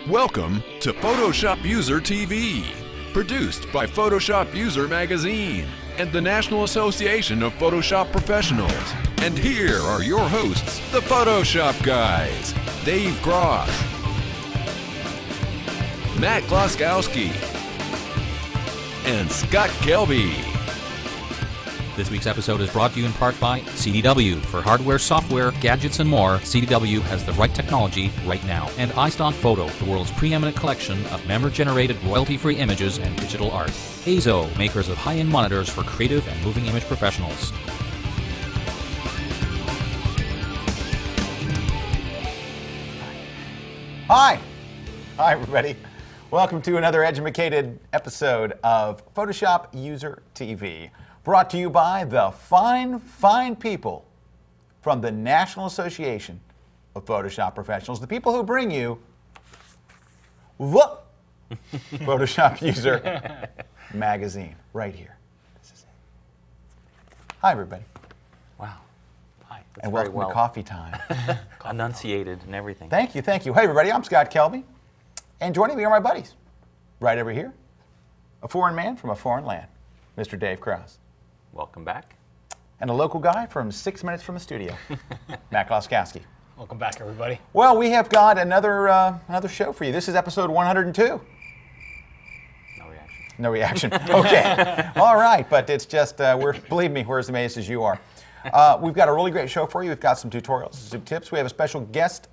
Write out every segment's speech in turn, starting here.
Welcome to Photoshop User TV, produced by Photoshop User Magazine and the National Association of Photoshop Professionals. And here are your hosts, the Photoshop guys, Dave Cross, Matt Kloskowski, and Scott Kelby. This week's episode is brought to you in part by CDW. For hardware, software, gadgets, and more, CDW has the right technology right now. And iStock Photo, the world's preeminent collection of member-generated royalty-free images and digital art. Azo, makers of high-end monitors for creative and moving image professionals. Hi everybody. Welcome to another educated episode of Photoshop User TV. Brought to you by the fine people from the National Association of Photoshop Professionals, the people who bring you the Photoshop User Magazine, right here. This is it. Hi, everybody. Wow. Hi. That's And welcome to Coffee Time. Enunciated and everything. Thank you. Hey, everybody, I'm Scott Kelby, and joining me are my buddies, right over here, a foreign man from a foreign land, Mr. Dave Krause. Welcome back. And a local guy from 6 minutes from the studio, Matt Kloskowski. Welcome back, everybody. Well, we have got another show for you. This is episode 102. No reaction. No reaction. Okay. All right, but it's just, believe me, we're as amazed as you are. We've got a really great show for you. We've got some tutorials, some tips. We have a special guest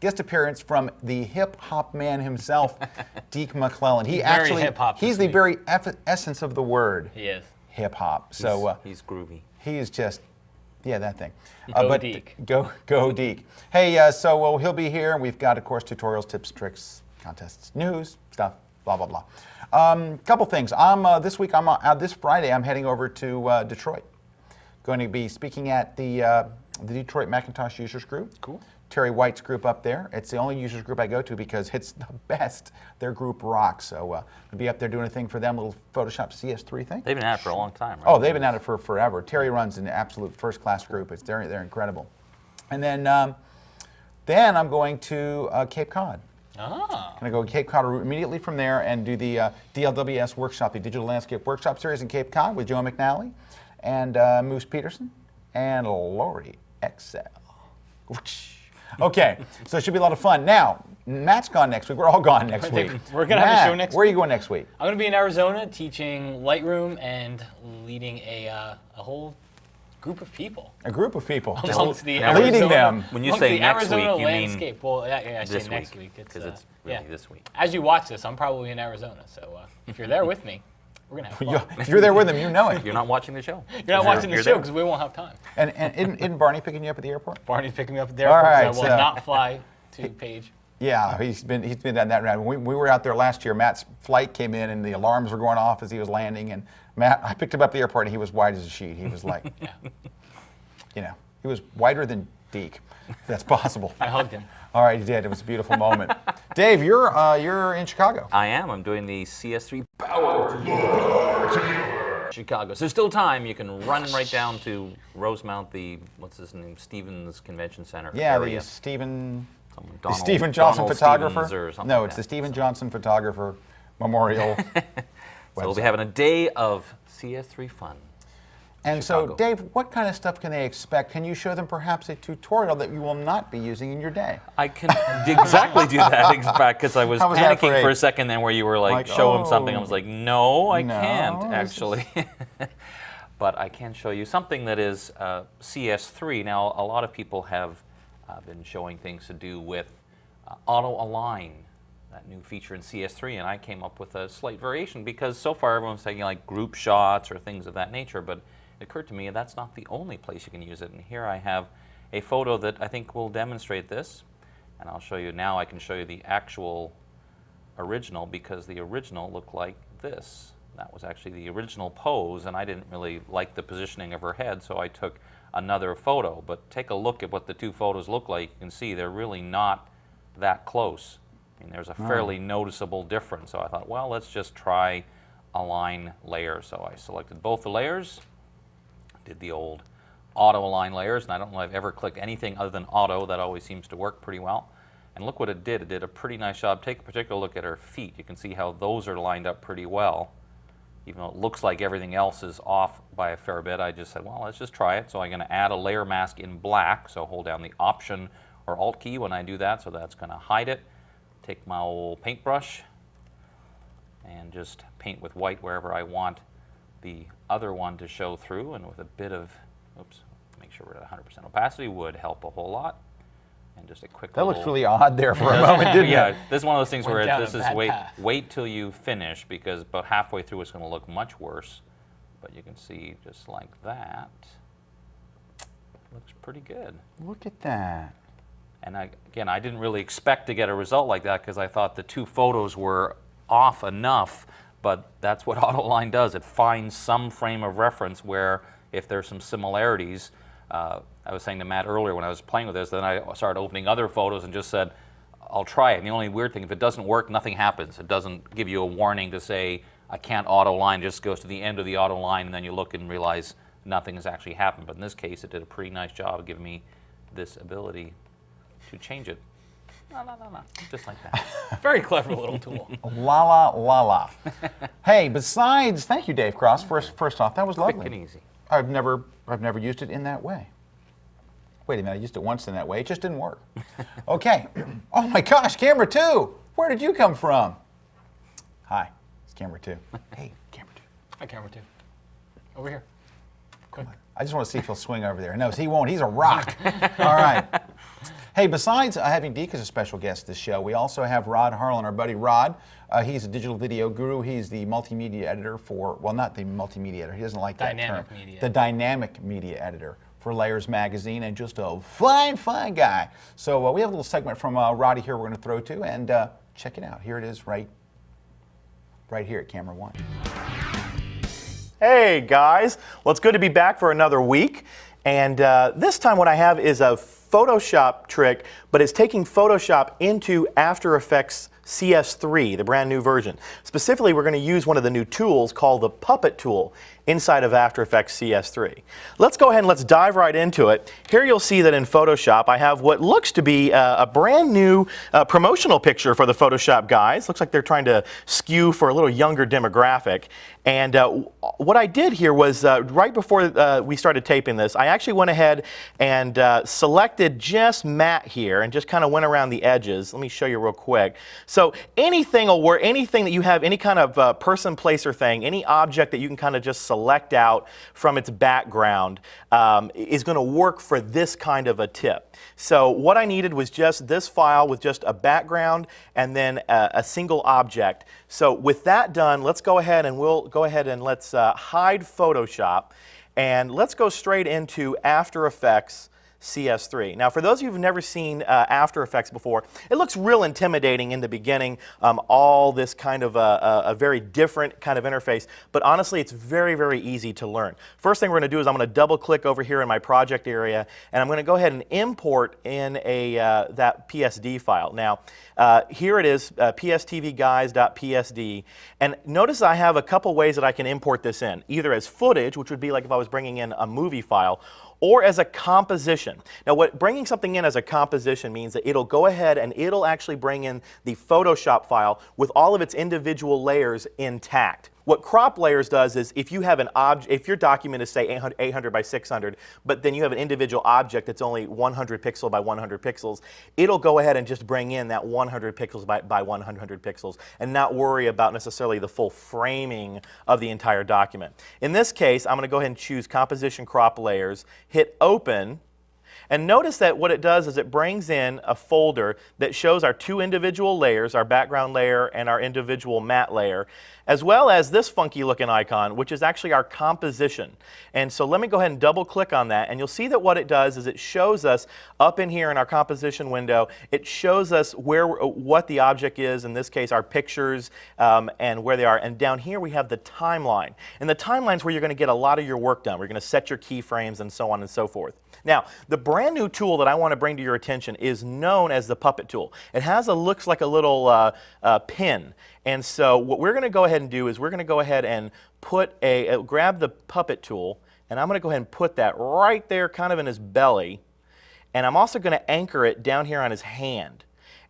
appearance from the hip hop man himself, Deke McClellan. He's the very essence of the word. He is. Hip hop. So he's groovy. He is just, yeah, that thing. Go Deke. Go Deke. Hey, so he'll be here. We've got, of course, tutorials, tips, tricks, contests, news, stuff, blah, blah, blah. Couple things. This Friday, I'm heading over to Detroit. Going to be speaking at the Detroit Macintosh Users Group. Cool. Terry White's group up there. It's the only users group I go to because it's the best. Their group rocks. So I'll be up there doing a thing for them, a little Photoshop CS3 thing. They've been at it for a long time, right? Oh, they've been at it for forever. Terry runs an absolute first-class group. They're incredible. And then I'm going to Cape Cod. Ah. I'm going to go to Cape Cod immediately from there and do the DLWS workshop, the Digital Landscape Workshop Series in Cape Cod with Joe McNally and Moose Peterson and Lori Excel. Okay, so it should be a lot of fun. Now, Matt's gone next week. We're all gone next week. We're going to have a show next week. Where are you going next week? I'm going to be in Arizona teaching Lightroom and leading a whole group of people. A group of people. Amongst the leading them. When you say next week, Arizona you landscape. Well, I say this next week. week. Because it's really this week. As you watch this, I'm probably in Arizona. So if you're there with me, we're going to have fun. If you're there with them, you know it. You're not watching the show. You're not watching the show because we won't have time. And isn't Barney picking you up at the airport? Barney's picking me up at the airport. All right, so I will not fly to Page. Yeah, he's been down that route. When we were out there last year, Matt's flight came in and the alarms were going off as he was landing. And I picked him up at the airport and he was white as a sheet. He was like, he was whiter than Deke, if that's possible. I hugged him. All right, he did. It was a beautiful moment. Dave, you're in Chicago. I am. I'm doing the CS3 Power Chicago. So there's still time. You can run right down to Rosemount, Stevens Convention Center area. The Stephen Donald Johnson photographer. Stevens or something No, like it's that. the Stephen Johnson photographer memorial. So we'll be having a day of CS3 fun. And Chicago. so, Dave, what kind of stuff can they expect? Can you show them perhaps a tutorial that you will not be using in your day? I can exactly do that, in fact, because I was How was that panicking for a second then where you were like show them something. I was like, no, I can't, actually. But I can show you something that is CS3. Now, a lot of people have been showing things to do with auto-align, that new feature in CS3, and I came up with a slight variation because so far everyone's taking like group shots or things of that nature, but it occurred to me that's not the only place you can use it. And here I have a photo that I think will demonstrate this, and I'll show you now. I can show you the actual original because the original looked like this. That was actually the original pose, and I didn't really like the positioning of her head, so I took another photo. But take a look at what the two photos look like. You can see they're really not that close. I mean, there's a fairly noticeable difference. So I thought, well, let's just try align layer. So I selected both the layers, did the old auto align layers, and I don't know if I've ever clicked anything other than auto. That always seems to work pretty well. And look what it did. It did a pretty nice job. Take a particular look at her feet. You can see how those are lined up pretty well. Even though it looks like everything else is off by a fair bit, I just said, well, let's just try it. So I'm going to add a layer mask in black. So hold down the Option or Alt key when I do that. So that's going to hide it. Take my old paintbrush and just paint with white wherever I want the other one to show through. And with a bit of, oops, make sure we're at 100% opacity would help a whole lot. And just a quick That looks really odd there for a moment, didn't yeah, it? this is one of those things where Went down this a is bad path. wait till you finish, because about halfway through it's going to look much worse. But you can see just like that, looks pretty good. Look at that. And again, I didn't really expect to get a result like that because I thought the two photos were off enough, but that's what AutoLine does. It finds some frame of reference where if there's some similarities, I was saying to Matt earlier when I was playing with this, then I started opening other photos and just said, I'll try it. And the only weird thing, if it doesn't work, nothing happens. It doesn't give you a warning to say, I can't auto line. It just goes to the end of the auto line, and then you look and realize nothing has actually happened. But in this case, it did a pretty nice job of giving me this ability to change it. La, la, la, la, just like that. Very clever little tool. La la la la. Hey, besides, thank you, Dave Cross. First off, that was lovely. Quick and easy. I've never used it in that way. Wait a minute, I used it once in that way. It just didn't work. Okay. Oh my gosh, camera 2. Where did you come from? Hi, it's camera 2. Hey, camera 2. Hi, camera 2. Over here. Quick. I just want to see if he'll swing over there. No, he won't. He's a rock. All right. Hey, besides having Deke as a special guest this show, we also have Rod Harlan, our buddy Rod. He's a digital video guru. He's the multimedia editor for, well, not the multimedia editor. He doesn't like that term. Dynamic media. The dynamic media editor for Layers Magazine, and just a fine, fine guy. So we have a little segment from Roddy here we're going to throw to, and check it out. Here it is right here at camera 1. Hey guys, well, it's good to be back for another week, and this time what I have is a Photoshop trick, but it's taking Photoshop into After Effects CS3, the brand new version. Specifically, we're going to use one of the new tools called the Puppet tool inside of After Effects CS3. Let's go ahead and let's dive right into it. Here you'll see that in Photoshop I have what looks to be a brand new promotional picture for the Photoshop guys. Looks like they're trying to skew for a little younger demographic. And what I did here was right before we started taping this, I actually went ahead and selected just matte here and just kind of went around the edges. Let me show you real quick. So anything will work, anything that you have, any kind of person, place, or thing, any object that you can kind of just select out from its background is going to work for this kind of a tip. So what I needed was just this file with just a background and then a single object. So with that done, let's go ahead and let's hide Photoshop, and let's go straight into After Effects CS3. Now, for those of you who've never seen After Effects before, it looks real intimidating in the beginning, all this kind of a very different kind of interface, but honestly, it's very, very easy to learn. First thing we're going to do is I'm going to double click over here in my project area, and I'm going to go ahead and import in that PSD file. Now, here it is, pstvguys.psd, and notice I have a couple ways that I can import this in, either as footage, which would be like if I was bringing in a movie file, or as a composition. Now, what bringing something in as a composition means that it'll go ahead and it'll actually bring in the Photoshop file with all of its individual layers intact. What crop layers does is if you have an object, if your document is say 800 by 600, but then you have an individual object that's only 100 pixel by 100 pixels, it'll go ahead and just bring in that 100 pixels by 100 pixels and not worry about necessarily the full framing of the entire document. In this case, I'm going to go ahead and choose Composition Crop Layers, hit Open, and notice that what it does is it brings in a folder that shows our two individual layers, our background layer and our individual matte layer, as well as this funky looking icon, which is actually our composition. And so let me go ahead and double click on that, and you'll see that what it does is it shows us up in here in our composition window, it shows us what the object is, in this case our pictures, and where they are. And down here we have the timeline. And the timeline is where you're going to get a lot of your work done. We're going to set your keyframes and so on and so forth. Now, the brand new tool that I want to bring to your attention is known as the Puppet tool. It looks like a little pin. And so what we're going to go ahead and do is we're going to go ahead and grab the Puppet tool, and I'm going to go ahead and put that right there kind of in his belly. And I'm also going to anchor it down here on his hand.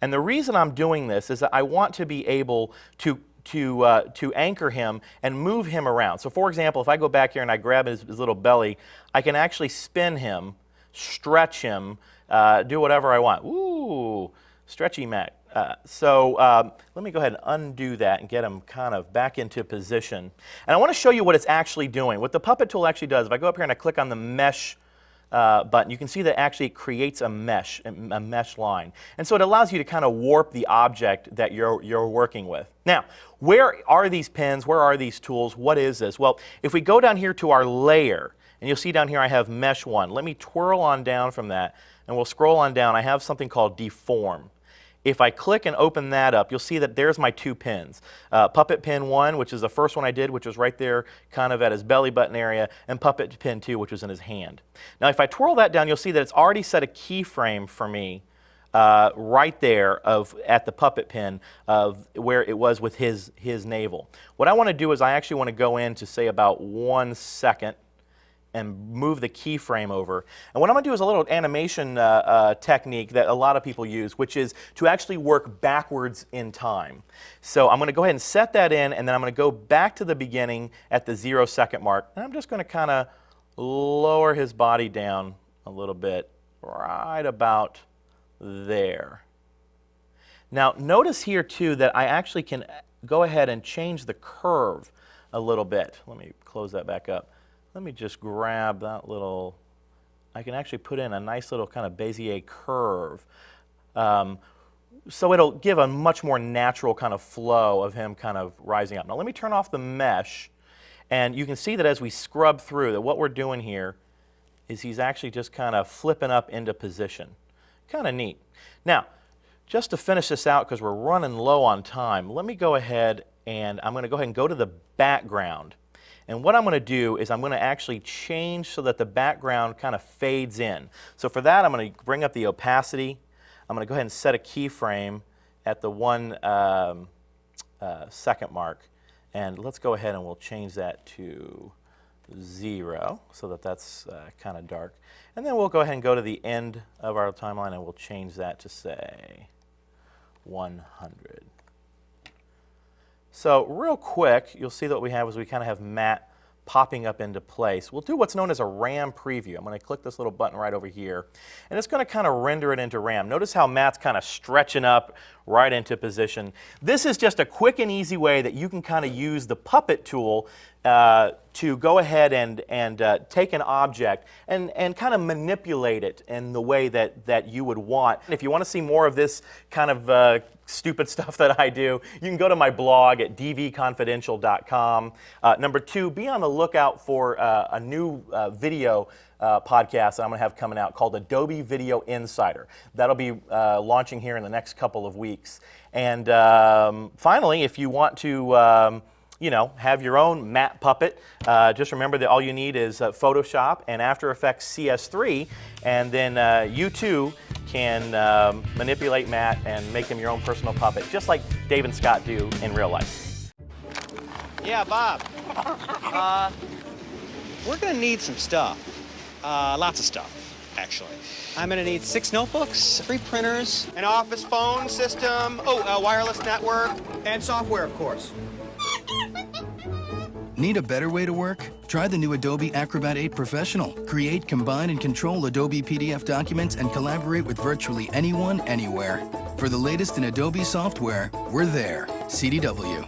And the reason I'm doing this is that I want to be able to anchor him and move him around. So for example, if I go back here and I grab his little belly, I can actually spin him, stretch him, do whatever I want. Ooh, stretchy Mac. Let me go ahead and undo that and get him kind of back into position. And I want to show you what it's actually doing. What the puppet tool actually does, if I go up here and I click on the mesh button, you can see that actually it creates a mesh line. And so it allows you to kind of warp the object that you're working with. Now, where are these pins? Where are these tools? What is this? Well, if we go down here to our layer, and you'll see down here I have mesh 1. Let me twirl on down from that, and we'll scroll on down. I have something called deform. If I click and open that up, you'll see that there's my 2 pins. Puppet pin 1, which is the first one I did, which was right there kind of at his belly button area, and puppet pin 2, which was in his hand. Now if I twirl that down, you'll see that it's already set a keyframe for me right there at the puppet pin of where it was with his navel. What I want to do is I actually want to go in to say about 1 second and move the keyframe over. And what I'm going to do is a little animation technique that a lot of people use, which is to actually work backwards in time. So I'm going to go ahead and set that in, and then I'm going to go back to the beginning at the 0 second mark. And I'm just going to kind of lower his body down a little bit, right about there. Now notice here too that I actually can go ahead and change the curve a little bit. Let me close that back up. Let me just grab that little, I can actually put in a nice little kind of Bezier curve. So it'll give a much more natural kind of flow of him kind of rising up. Now let me turn off the mesh, and you can see that as we scrub through, that what we're doing here is he's actually just kind of flipping up into position. Kind of neat. Now, just to finish this out, because we're running low on time, let me go ahead and I'm going to go ahead and go to the background. And what I'm going to do is I'm going to actually change so that the background kind of fades in. So for that, I'm going to bring up the opacity. I'm going to go ahead and set a keyframe at the 1 second mark. And let's go ahead and we'll change that to 0 so that that's kind of dark. And then we'll go ahead and go to the end of our timeline and we'll change that to, say, 100. So real quick, you'll see that what we have is we kind of have Matt popping up into place. We'll do what's known as a RAM preview. I'm going to click this little button right over here, and it's going to kind of render it into RAM. Notice how Matt's kind of stretching up right into position. This is just a quick and easy way that you can kind of use the puppet tool to go ahead and take an object and kind of manipulate it in the way that you would want. If you want to see more of this kind of stupid stuff that I do, you can go to my blog at dvconfidential.com. Number 2, be on the lookout for a new video podcast that I'm going to have coming out called Adobe Video Insider. That'll be launching here in the next couple of weeks. And finally, if you want to have your own Matt puppet, just remember that all you need is Photoshop and After Effects CS3, and then you too can manipulate Matt and make him your own personal puppet, just like Dave and Scott do in real life. Yeah, Bob. We're gonna need some stuff. Lots of stuff, actually. I'm gonna need 6 notebooks, 3 printers, an office phone system, a wireless network, and software, of course. Need a better way to work? Try the new Adobe Acrobat 8 Professional. Create, combine, and control Adobe PDF documents and collaborate with virtually anyone, anywhere. For the latest in Adobe software, we're there. CDW.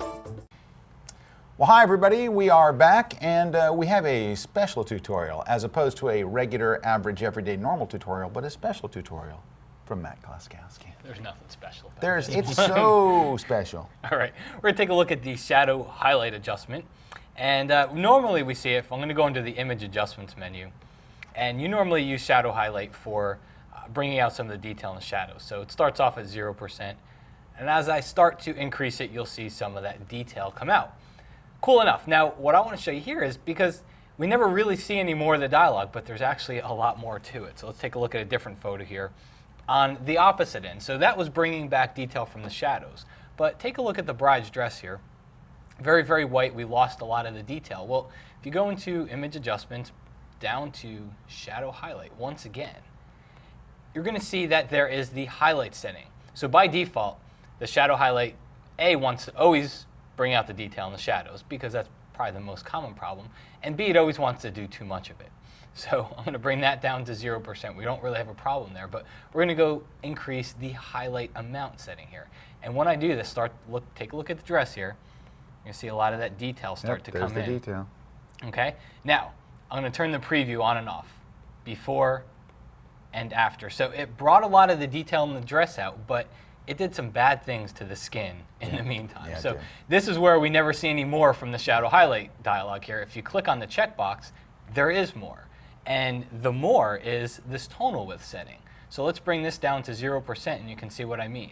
Well, hi everybody, we are back, and we have a special tutorial as opposed to a regular, average, everyday, normal tutorial, but a special tutorial from Matt Klaskowski. There's nothing special about it. It's so special. All right, we're gonna take a look at the shadow highlight adjustment. And normally we see it, I'm gonna go into the image adjustments menu, and you normally use shadow highlight for bringing out some of the detail in the shadows. So it starts off at 0%, and as I start to increase it, you'll see some of that detail come out. Cool enough. Now, what I want to show you here is, because we never really see any more of the dialogue, but there's actually a lot more to it. So let's take a look at a different photo here on the opposite end. So that was bringing back detail from the shadows. But take a look at the bride's dress here. Very, very white. We lost a lot of the detail. Well, if you go into image adjustments, down to shadow highlight once again, you're going to see that there is the highlight setting. So by default, the shadow highlight wants to always bring out the detail in the shadows because that's probably the most common problem, and B, it always wants to do too much of it. So I'm going to bring that down to 0%. We don't really have a problem there, but we're going to go increase the highlight amount setting here. And when I do this, take a look at the dress here. You're going to see a lot of that detail start to come in. There's the detail. Okay, now I'm going to turn the preview on and off, before and after. So it brought a lot of the detail in the dress out, but it did some bad things to the skin in the meantime. Yeah, so this is where we never see any more from the shadow highlight dialog here. If you click on the checkbox, there is more. And the more is this tonal width setting. So let's bring this down to 0% and you can see what I mean.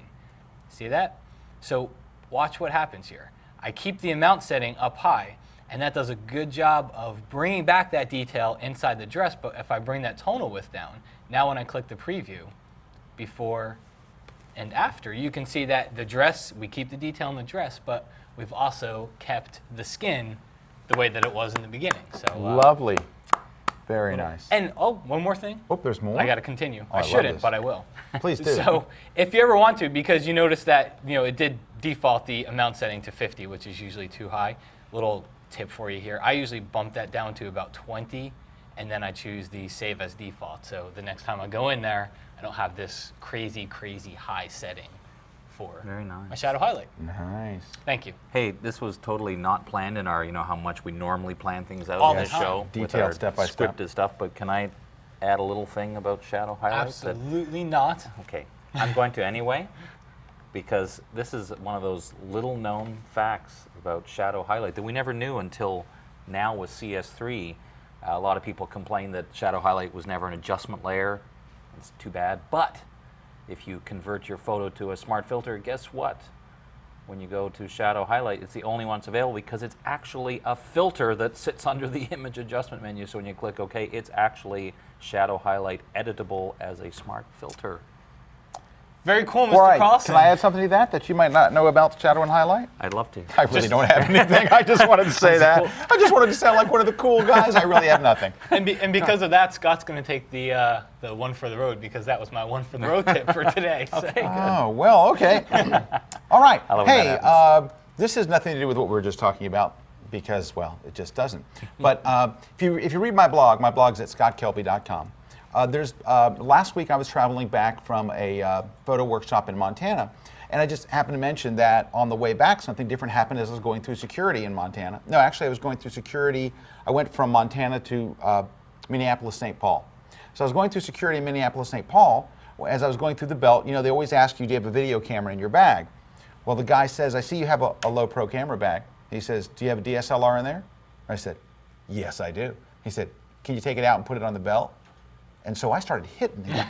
See that? So watch what happens here. I keep the amount setting up high, and that does a good job of bringing back that detail inside the dress, but if I bring that tonal width down, now when I click the preview, before and after, you can see that the dress, we keep the detail in the dress, but we've also kept the skin the way that it was in the beginning. So lovely. Very nice. And one more thing. Oh, there's more? I got to continue. Oh, I shouldn't, but I will. Please do. So if you ever want to, because you notice that it did default the amount setting to 50, which is usually too high. Little tip for you here. I usually bump that down to about 20, and then I choose the save as default. So the next time I go in there, I don't have this crazy, crazy high setting for my shadow highlight. Nice. Thank you. Hey, this was totally not planned in our, how much we normally plan things out All in the this time. show. Detailed with our step by step. scripted stuff, but can I add a little thing about shadow highlights? Absolutely not. Okay, I'm going to anyway, because this is one of those little known facts about shadow highlight that we never knew until now with CS3. A lot of people complain that shadow highlight was never an adjustment layer. It's too bad, but if you convert your photo to a smart filter, guess what? When you go to shadow highlight, it's the only one that's available because it's actually a filter that sits under the image adjustment menu. So when you click OK, it's actually shadow highlight editable as a smart filter. Very cool, Mr. Right. Carlson. Can I add something to that you might not know about shadow and highlight? I'd love to. I really don't have anything. I just wanted to say that. I just wanted to sound like one of the cool guys. I really have nothing. And because of that, Scott's going to take the one for the road, because that was my one for the road tip for today. So. Okay, good. Oh, well, okay. All right. I love when Hey, that this has nothing to do with what we were just talking about because, well, it just doesn't. But if you read my blog's at scottkelby.com. Last week I was traveling back from a photo workshop in Montana, and I just happened to mention that on the way back something different happened as I was going through security in Montana. No, actually I was going through security. I went from Montana to Minneapolis, St. Paul. So I was going through security in Minneapolis, St. Paul. As I was going through the belt, they always ask you, do you have a video camera in your bag? Well, the guy says, I see you have a low pro camera bag. He says, do you have a DSLR in there? I said, yes, I do. He said, can you take it out and put it on the belt? And so I started hitting him.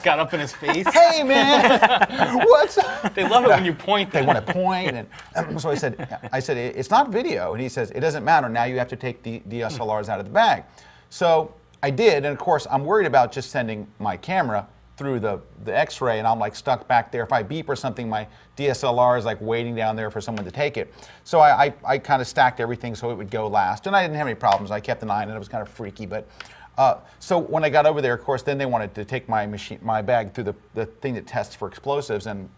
Got up in his face. Hey, man, what's up? They love it when you point. They want to point. And so I said, it's not video. And he says, it doesn't matter. Now you have to take the DSLRs out of the bag. So I did. And of course, I'm worried about just sending my camera through the x-ray, and I'm like stuck back there. If I beep or something, my DSLR is like waiting down there for someone to take it. So I kind of stacked everything so it would go last. And I didn't have any problems. I kept an eye on it. It was kind of freaky, but so when I got over there, of course, then they wanted to take my bag through the thing that tests for explosives, and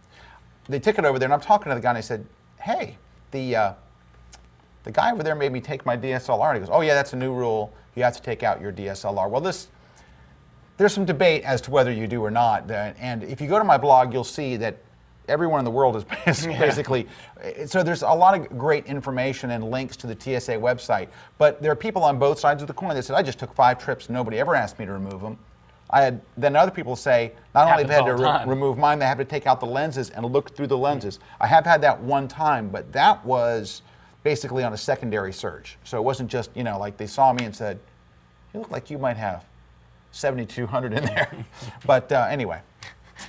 they took it over there. And I'm talking to the guy, and I said, "Hey, the guy over there made me take my DSLR." And he goes, "Oh yeah, that's a new rule. You have to take out your DSLR." Well, there's some debate as to whether you do or not. And if you go to my blog, you'll see that everyone in the world is basically, so there's a lot of great information and links to the TSA website, but there are people on both sides of the coin that said, I just took 5 trips, nobody ever asked me to remove them. Then other people say, not only have I had to remove mine, they have to take out the lenses and look through the lenses. I have had that one time, but that was basically on a secondary search. So it wasn't just, like they saw me and said, you look like you might have 7,200 in there. But anyway.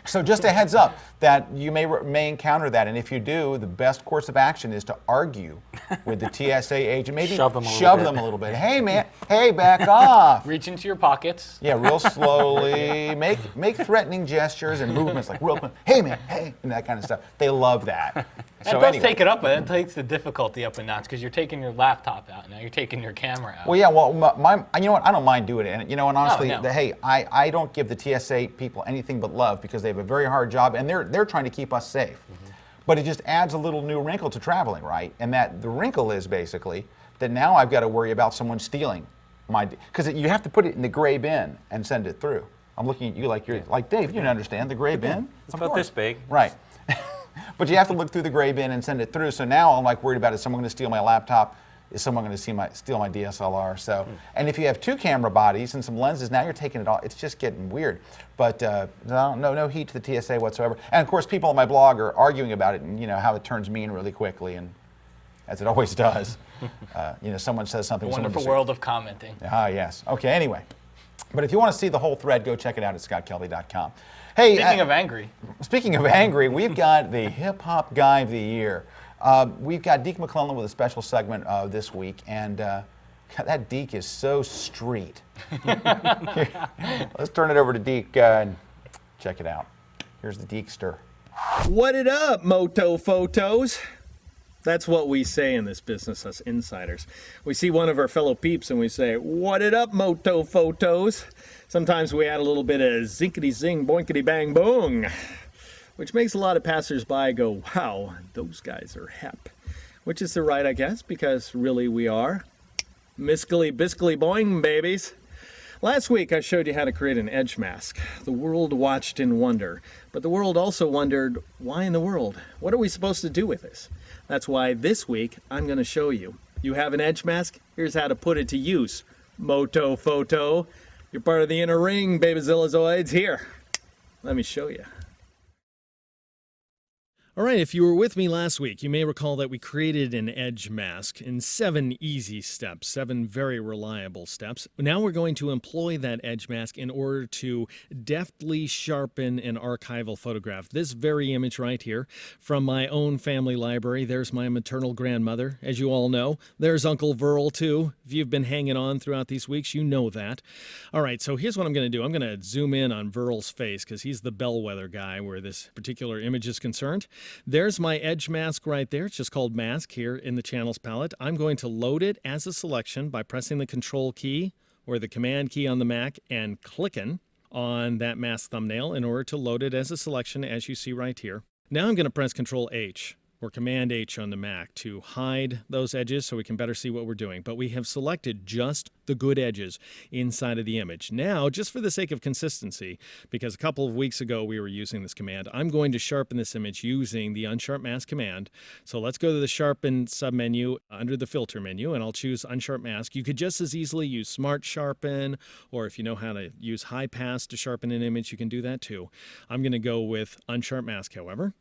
So just a heads up that you may encounter that, and if you do, the best course of action is to argue with the TSA agent. Maybe shove them a little bit. Hey man, hey, back off. Reach into your pockets. Yeah, real slowly. Make threatening gestures and movements like real quick. Hey man, hey, and that kind of stuff. They love that. That does take it up, but it takes the difficulty up a notch because you're taking your laptop out now. You're taking your camera out. Well, yeah. Well, you know what? I don't mind doing it, and honestly, hey, I don't give the TSA people anything but love because they have a very hard job, and they're they're trying to keep us safe. But it just adds a little new wrinkle to traveling, right? And that the wrinkle is basically that now I've got to worry about someone stealing my, because you have to put it in the gray bin and send it through. I'm looking at you like you're like, Dave, you don't understand the gray bin? It's about this big. Right. But you have to look through the gray bin and send it through. So now I'm like worried about, is someone going to steal my laptop? Is someone going to steal my DSLR? So, and if you have 2 camera bodies and some lenses, now you're taking it all. It's just getting weird. But no heat to the TSA whatsoever. And of course, people on my blog are arguing about it and how it turns mean really quickly, and as it always does. Someone says something. The wonderful world of commenting. Ah, yes. Okay. Anyway, but if you want to see the whole thread, go check it out at scottkelby.com. Hey, Speaking of angry, we've got the Hip Hop Guy of the Year. We've got Deke McClellan with a special segment this week, and that Deke is so street. Here, let's turn it over to Deke and check it out. Here's the Dekester. What it up, Moto Photos? That's what we say in this business, us insiders. We see one of our fellow peeps and we say, what it up, Moto Photos? Sometimes we add a little bit of zinkity-zing, boinkity-bang, boom, which makes a lot of passersby go, wow, those guys are hep. Which is the right, I guess, because really we are. Miskily, biskily, boing, babies. Last week I showed you how to create an edge mask. The world watched in wonder, but the world also wondered, why in the world? What are we supposed to do with this? That's why this week I'm going to show you. You have an edge mask? Here's how to put it to use. Moto Photo. You're part of the inner ring, babyzillazoids. Here, let me show you. All right, if you were with me last week, you may recall that we created an edge mask in 7 easy steps, 7 very reliable steps. Now we're going to employ that edge mask in order to deftly sharpen an archival photograph. This very image right here from my own family library. There's my maternal grandmother, as you all know. There's Uncle Verl, too. If you've been hanging on throughout these weeks, you know that. All right, so here's what I'm going to do. I'm going to zoom in on Verl's face because he's the bellwether guy where this particular image is concerned. There's my edge mask right there. It's just called mask here in the channels palette. I'm going to load it as a selection by pressing the control key or the command key on the Mac and clicking on that mask thumbnail in order to load it as a selection as you see right here. Now I'm going to press Control H or Command H on the Mac to hide those edges so we can better see what we're doing. But we have selected just the good edges inside of the image. Now, just for the sake of consistency, because a couple of weeks ago we were using this command, I'm going to sharpen this image using the Unsharp Mask command. So let's go to the Sharpen submenu under the Filter menu, and I'll choose Unsharp Mask. You could just as easily use Smart Sharpen, or if you know how to use High Pass to sharpen an image, you can do that too. I'm going to go with Unsharp Mask, however.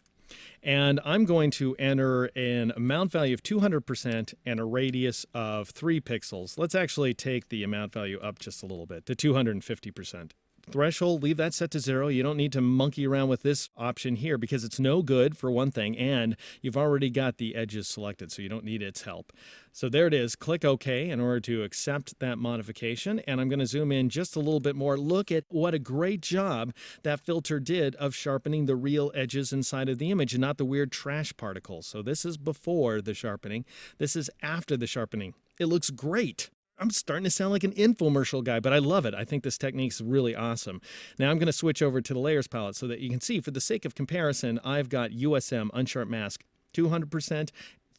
And I'm going to enter an amount value of 200% and a radius of 3 pixels. Let's actually take the amount value up just a little bit to 250%. Threshold, leave that set to 0. You don't need to monkey around with this option here because it's no good for one thing, and you've already got the edges selected, so you don't need its help. So there it is. Click OK in order to accept that modification, and I'm going to zoom in just a little bit more. Look at what a great job that filter did of sharpening the real edges inside of the image and not the weird trash particles. So this is before the sharpening. This is after the sharpening. It looks great. I'm starting to sound like an infomercial guy, but I love it. I think this technique's really awesome. Now I'm going to switch over to the layers palette so that you can see, for the sake of comparison, I've got USM Unsharp Mask 200%,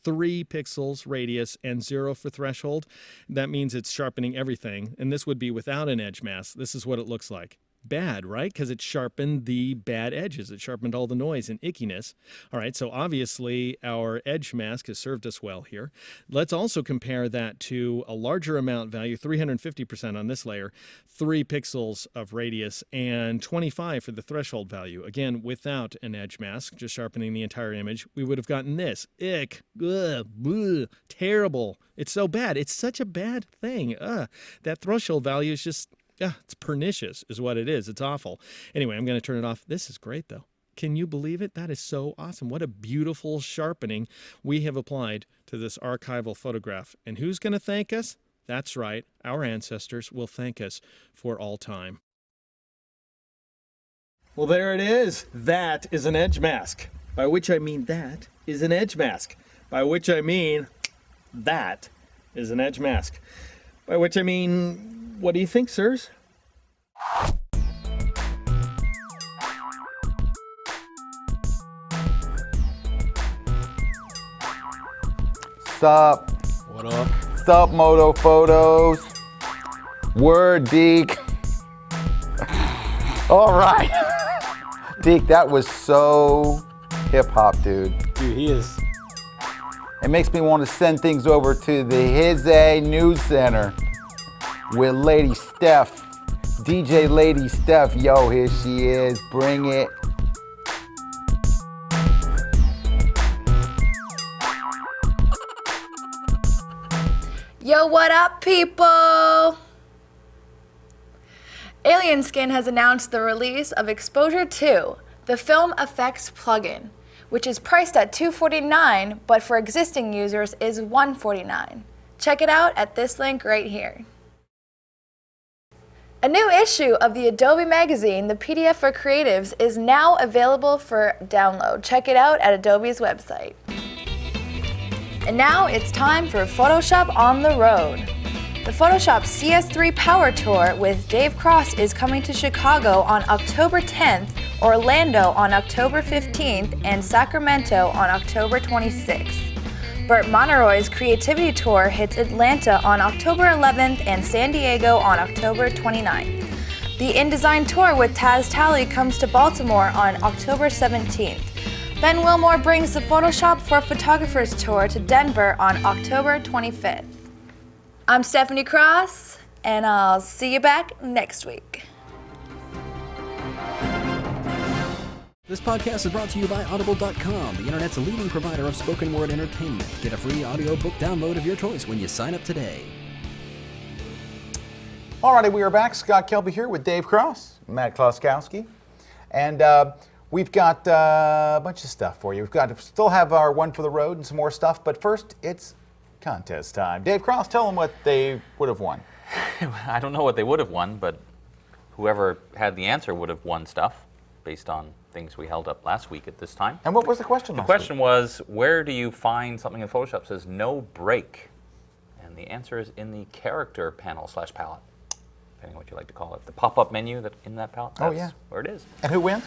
3 pixels radius, and 0 for threshold. That means it's sharpening everything, and this would be without an edge mask. This is what it looks like. Bad, right? Because it sharpened the bad edges. It sharpened all the noise and ickiness. All right, so obviously our edge mask has served us well here. Let's also compare that to a larger amount value, 350% on this layer, 3 pixels of radius, and 25 for the threshold value. Again, without an edge mask, just sharpening the entire image, we would have gotten this. Ick, ugh, ugh, terrible. It's so bad. It's such a bad thing. That threshold value is just... it's pernicious is what it is. It's awful. Anyway, I'm going to turn it off. This is great, though. Can you believe it? That is so awesome. What a beautiful sharpening we have applied to this archival photograph. And who's going to thank us? That's right. Our ancestors will thank us for all time. Well, there it is. That is an edge mask. By which I mean that is an edge mask. By which I mean that is an edge mask. By which I mean... What do you think, sirs? Sup? What up? Sup, Moto Photos? Word, Deke. All right. Deke, that was so hip-hop, dude. Dude, he is. It makes me want to send things over to the His A News Center with Lady Steph. DJ Lady Steph. Yo, here she is. Bring it. Yo, what up, people? Alien Skin has announced the release of Exposure 2, the film effects plugin, which is priced at $249, but for existing users is $149. Check it out at this link right here. A new issue of the Adobe magazine, the PDF for Creatives, is now available for download. Check it out at Adobe's website. And now it's time for Photoshop on the road. The Photoshop CS3 Power Tour with Dave Cross is coming to Chicago on October 10th, Orlando on October 15th, and Sacramento on October 26th. Burt Monroy's Creativity Tour hits Atlanta on October 11th and San Diego on October 29th. The InDesign Tour with Taz Talley comes to Baltimore on October 17th. Ben Wilmore brings the Photoshop for Photographers Tour to Denver on October 25th. I'm Stephanie Cross, and I'll see you back next week. This podcast is brought to you by Audible.com, the internet's leading provider of spoken word entertainment. Get a free audiobook download of your choice when you sign up today. Alrighty, we are back. Scott Kelby here with Dave Cross, Matt Kloskowski, and we've got a bunch of stuff for you. We've got to still have our one for the road and some more stuff, but first it's contest time. Dave Cross, tell them what they would have won. I don't know what they would have won, but whoever had the answer would have won stuff based on things we held up last week at this time. And what was the question The last question week? was, where do you find something in Photoshop that says no break? And the answer is in the character panel / palette, depending on what you like to call it. The pop-up menu that in that palette, that's where it is. And who wins?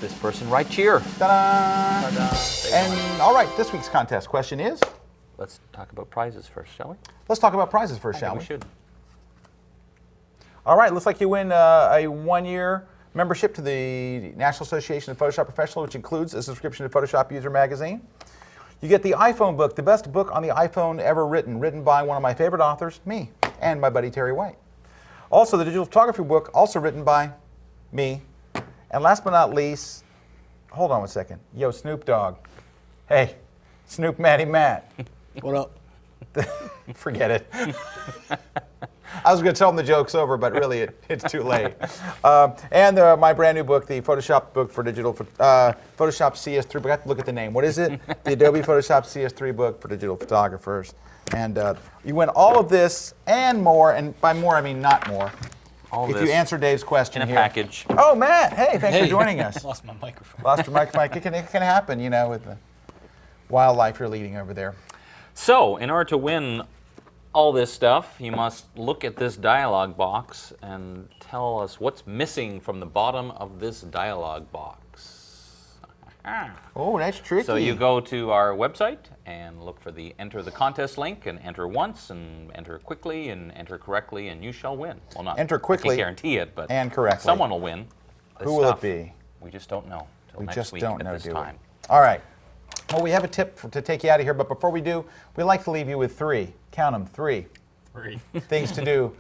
This person right here. Ta-da! Ta-da. And all right, this week's contest question is? Let's talk about prizes first, shall we? Let's talk about prizes first, shall I we? think we should. All right, looks like you win a one-year membership to the National Association of Photoshop Professionals, which includes a subscription to Photoshop User Magazine. You get the iPhone book, the best book on the iPhone ever written by one of my favorite authors, me, and my buddy Terry White. Also, the digital photography book, also written by me. And last but not least, hold on one second. Yo, Snoop Dogg. Hey, Snoop Matty Matt. What up? Forget it. I was going to tell them the joke's over, but really it's too late. And my brand new book, the Photoshop book for digital, Photoshop CS3. We have to look at the name. What is it? The Adobe Photoshop CS3 book for digital photographers. And you win all of this and more, and by more I mean not more. All if this you answer Dave's question in a here. package. Oh, Matt, hey, thanks for joining us. Lost my microphone. Lost your microphone. It can happen, you know, with the wildlife you're leading over there. So, in order to win all this stuff, you must look at this dialog box and tell us what's missing from the bottom of this dialog box. Oh, that's tricky. So you go to our website and look for the enter the contest link and enter once and enter quickly and enter correctly and you shall win. Well, not enter quickly. I can't guarantee it, but and correctly. Someone will win. Who will it be? We just don't know till we next just week don't at know, this do time. We? All right. Well, we have a tip to take you out of here, but before we do, we like to leave you with three. Count them, three things to do.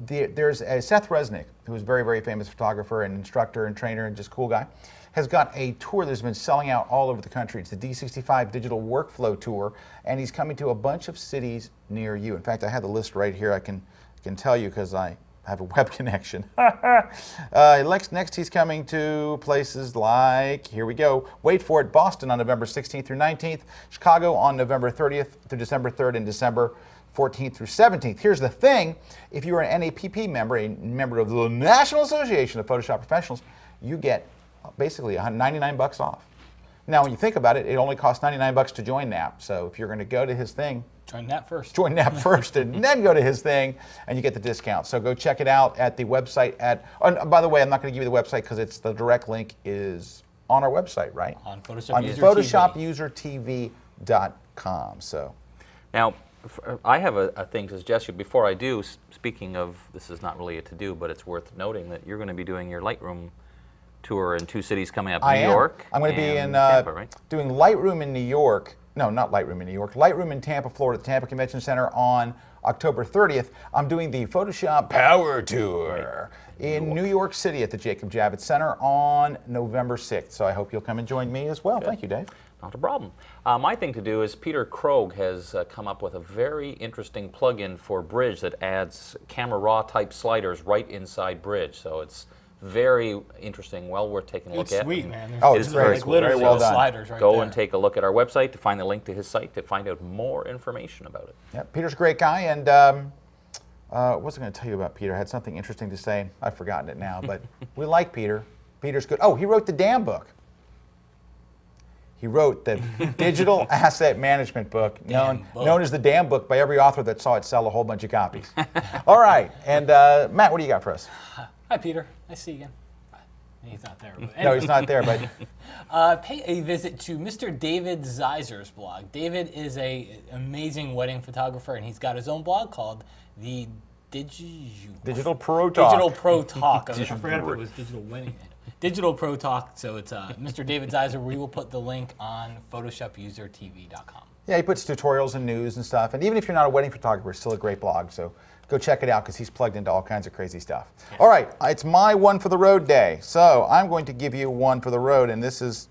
There's a Seth Resnick, who's a very, very famous photographer and instructor and trainer and just cool guy, has got a tour that's been selling out all over the country. It's the D65 Digital Workflow Tour, and he's coming to a bunch of cities near you. In fact, I have the list right here. I can tell you because I have a web connection. Next, he's coming to places like, here we go, wait for it, Boston on November 16th through 19th, Chicago on November 30th through December 3rd, and December 14th through 17th. Here's the thing, if you're an NAPP member, a member of the National Association of Photoshop Professionals, you get basically $99 off. Now, when you think about it, it only costs $99 to join NAP. So if you're going to go to his thing, join NAP first. Join NAP first, and then go to his thing, and you get the discount. So go check it out at the website. By the way, I'm not going to give you the website because it's the direct link is on our website, right? On Photoshop on User PhotoshopUserTV.com. So Now, I have a thing to suggest you. Before I do, speaking of, this is not really a to-do, but it's worth noting that you're going to be doing your Lightroom tour in 2 cities coming up, New York. I'm going to be in Tampa, right? doing Lightroom in New York. No, not Lightroom in New York. Lightroom in Tampa, Florida, at the Tampa Convention Center on October 30th. I'm doing the Photoshop Power Tour in New York City at the Jacob Javits Center on November 6th. So I hope you'll come and join me as well. Good. Thank you, Dave. Not a problem. My thing to do is Peter Krogh has come up with a very interesting plugin for Bridge that adds camera raw type sliders right inside Bridge. So it's very interesting, well worth taking a look at. It's sweet, man. It's very like literally very well done. Sliders right Go there. and take a look at our website to find the link to his site to find out more information about it. Yeah, Peter's a great guy, and what was I going to tell you about Peter? I had something interesting to say. I've forgotten it now, but we like Peter. Peter's good. Oh, he wrote the damn book. He wrote the digital asset management book, known as the Damn Book by every author that saw it sell a whole bunch of copies. All right, and Matt, what do you got for us? Hi, Peter. Nice to see you again. He's not there. But No, he's not there, but pay a visit to Mr. David Zeiser's blog. David is an amazing wedding photographer, and he's got his own blog called the Digital Pro Talk. Digital Pro Talk. I forgot if it was Digital Wedding. Digital Pro Talk. So it's Mr. David Zeiser. We will put the link on PhotoshopUserTV.com. Yeah, he puts tutorials and news and stuff. And even if you're not a wedding photographer, it's still a great blog. So go check it out because he's plugged into all kinds of crazy stuff. Yes. All right, it's my one for the road day. So I'm going to give you one for the road, and this is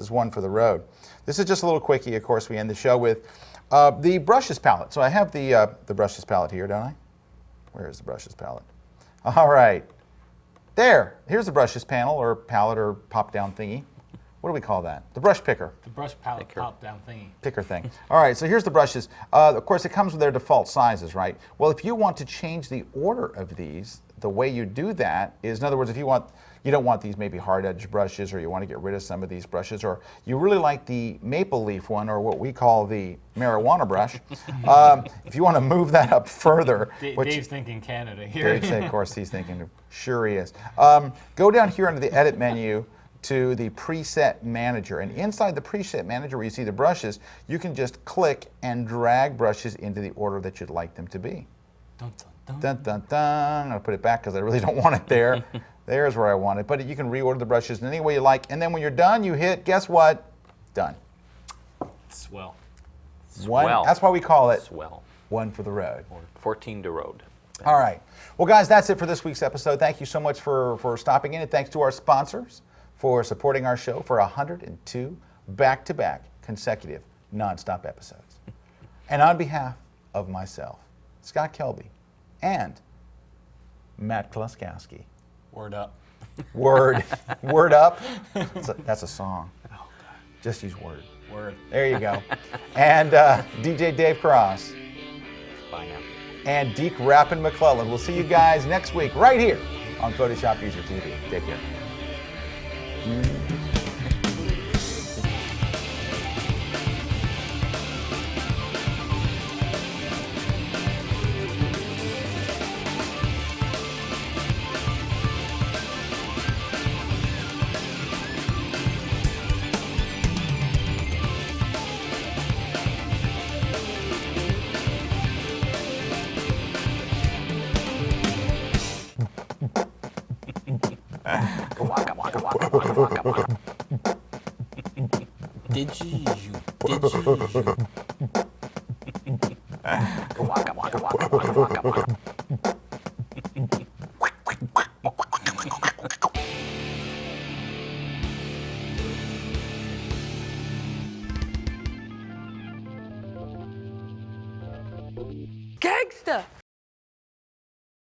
one for the road. This is just a little quickie. Of course, we end the show with the brushes palette. So I have the brushes palette here, don't I? Where is the brushes palette? All right. There. Here's the brushes panel or palette or pop-down thingy. What do we call that? The brush picker. The brush palette pop-down thingy. Picker thing. All right, so here's the brushes. Of course, it comes with their default sizes, right? Well, if you want to change the order of these, the way you do that is, in other words, if you don't want these maybe hard edge brushes, or you want to get rid of some of these brushes, or you really like the maple leaf one, or what we call the marijuana brush, if you want to move that up further. Dave's thinking Canada here. Dave, of course, he's thinking, sure he is. Go down here under the edit menu to the preset manager, and inside the preset manager where you see the brushes, you can just click and drag brushes into the order that you'd like them to be. Dun, dun, dun. Dun, dun, dun. I'm going to put it back because I really don't want it there. There's where I want it. But you can reorder the brushes in any way you like. And then when you're done, you hit, guess what? Done. Swell. One, that's why we call it Swell. One for the road. Or 14 to road. All right. Well, guys, that's it for this week's episode. Thank you so much for stopping in. And thanks to our sponsors for supporting our show for 102 back-to-back consecutive nonstop episodes. And on behalf of myself, Scott Kelby, and Matt Kluskowski. Word up. Word up. That's a song. Oh, God. Just use word. Word. There you go. And DJ Dave Cross. Bye now. And Deke Rappin McClellan. We'll see you guys next week right here on Photoshop User TV. Take care. Did you? Gangsta!